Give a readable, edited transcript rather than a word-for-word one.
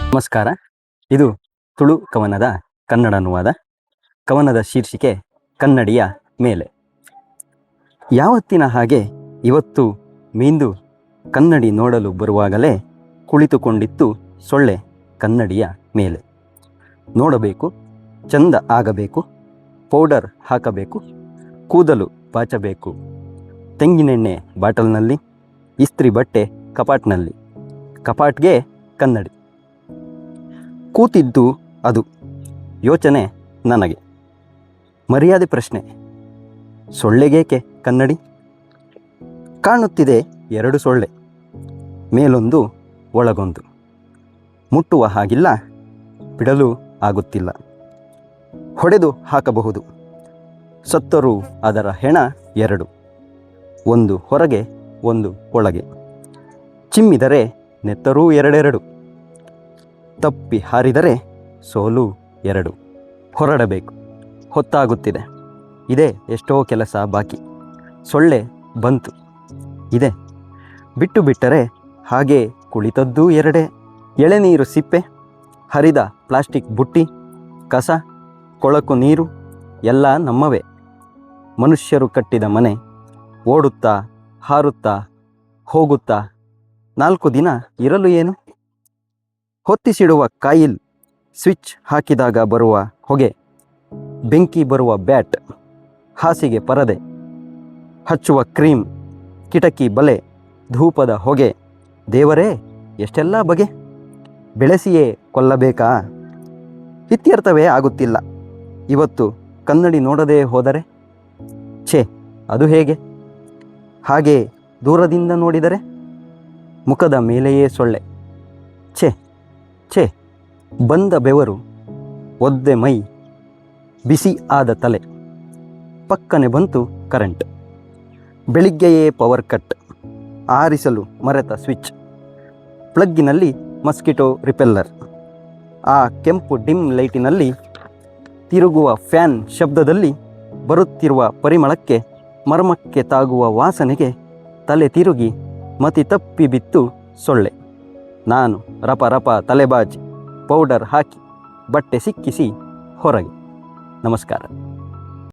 ನಮಸ್ಕಾರ. ಇದು ತುಳು ಕವನದ ಕನ್ನಡ ಅನುವಾದ. ಕವನದ ಶೀರ್ಷಿಕೆ ಕನ್ನಡಿಯ ಮೇಲೆ. ಯಾವತ್ತಿನ ಹಾಗೆ ಇವತ್ತು ಮೀಂದು ಕನ್ನಡಿ ನೋಡಲು ಬರುವಾಗಲೇ ಕುಳಿತುಕೊಂಡಿತ್ತು ಸೊಳ್ಳೆ ಕನ್ನಡಿಯ ಮೇಲೆ. ನೋಡಬೇಕು, ಚಂದ ಆಗಬೇಕು, ಪೌಡರ್ ಹಾಕಬೇಕು, ಕೂದಲು ಬಾಚಬೇಕು, ತೆಂಗಿನೆಣ್ಣೆ ಬಾಟಲ್ನಲ್ಲಿ, ಇಸ್ತ್ರಿ ಬಟ್ಟೆ ಕಪಾಟ್ನಲ್ಲಿ, ಕಪಾಟ್ಗೆ ಕನ್ನಡಿ. ಕೂತಿದ್ದು ಅದು, ಯೋಚನೆ ನನಗೆ. ಮರ್ಯಾದೆ ಪ್ರಶ್ನೆ, ಸೊಳ್ಳೆಗೇಕೆ ಕನ್ನಡಿ? ಕಾಣುತ್ತಿದೆ ಎರಡು ಸೊಳ್ಳೆ, ಮೇಲೊಂದು ಒಳಗೊಂದು. ಮುಟ್ಟುವ ಹಾಗಿಲ್ಲ, ಬಿಡಲು ಆಗುತ್ತಿಲ್ಲ. ಹೊಡೆದು ಹಾಕಬಹುದು, ಸತ್ತರೂ ಅದರ ಹೆಣ ಎರಡು, ಒಂದು ಹೊರಗೆ ಒಂದು ಒಳಗೆ. ಚಿಮ್ಮಿದರೆ ನೆತ್ತರೂ ಎರಡೆರಡು, ತಪ್ಪಿ ಹಾರಿದರೆ ಸೋಲು ಎರಡು. ಹೊರಡಬೇಕು, ಹೊತ್ತಾಗುತ್ತಿದೆ, ಇದೆ ಎಷ್ಟೋ ಕೆಲಸ ಬಾಕಿ. ಸೊಳ್ಳೆ ಬಂತು, ಇದೆ ಬಿಟ್ಟು ಬಿಟ್ಟರೆ ಹಾಗೆ ಕುಳಿತದ್ದೂ ಎರಡೇ. ಎಳೆನೀರು ಸಿಪ್ಪೆ, ಹರಿದ ಪ್ಲಾಸ್ಟಿಕ್ ಬುಟ್ಟಿ, ಕಸ, ಕೊಳಕು ನೀರು ಎಲ್ಲ ನಮ್ಮವೇ. ಮನುಷ್ಯರು ಕಟ್ಟಿದ ಮನೆ, ಓಡುತ್ತಾ ಹಾರುತ್ತಾ ಹೋಗುತ್ತಾ 4 ದಿನ ಇರಲು ಏನು? ಹೊತ್ತಿಸಿಡುವ ಕಾಯಿಲ್, ಸ್ವಿಚ್ ಹಾಕಿದಾಗ ಬರುವ ಹೊಗೆ, ಬೆಂಕಿ ಬರುವ ಬ್ಯಾಟ್, ಹಾಸಿಗೆ ಪರದೆ, ಹಚ್ಚುವ ಕ್ರೀಮ್, ಕಿಟಕಿ ಬಲೆ, ಧೂಪದ ಹೊಗೆ. ದೇವರೇ ಎಷ್ಟೆಲ್ಲ ಬಗೆ. ಬೆಳೆಸಿಯೇ ಕೊಲ್ಲಬೇಕಾ? ಇತ್ಯರ್ಥವೇ ಆಗುತ್ತಿಲ್ಲ. ಇವತ್ತು ಕನ್ನಡಿ ನೋಡದೆ ಹೋದರೆ ಛೇ, ಅದು ಹೇಗೆ? ಹಾಗೆ ದೂರದಿಂದ ನೋಡಿದರೆ ಮುಖದ ಮೇಲೆಯೇ ಸೊಳ್ಳೆ. ಛೇ ಛೇ, ಬಂದ ಬೆವರು, ಒದ್ದೆ ಮೈ, ಬಿಸಿ ಆದ ತಲೆ. ಪಕ್ಕನೆ ಬಂತು ಕರೆಂಟ್. ಬೆಳಿಗ್ಗೆಯೇ ಪವರ್ ಕಟ್, ಆರಿಸಲು ಮರೆತ ಸ್ವಿಚ್. ಪ್ಲಗ್ಗಿನಲ್ಲಿ ಮಸ್ಕಿಟೋ ರಿಪೆಲ್ಲರ್. ಆ ಕೆಂಪು ಡಿಮ್ ಲೈಟಿನಲ್ಲಿ ತಿರುಗುವ ಫ್ಯಾನ್ ಶಬ್ದದಲ್ಲಿ ಬರುತ್ತಿರುವ ಪರಿಮಳಕ್ಕೆ, ಮರ್ಮಕ್ಕೆ ತಾಗುವ ವಾಸನೆಗೆ ತಲೆ ತಿರುಗಿ ಮತಿ ತಪ್ಪಿ ಬಿತ್ತು ಸೊಳ್ಳೆ. ನಾನು ರಪ ರಪ ತಲೆಬಾಚಿ, ಪೌಡರ್ ಹಾಕಿ, ಬಟ್ಟೆ ಸಿಕ್ಕಿಸಿ ಹೊರಗೆ. ನಮಸ್ಕಾರ.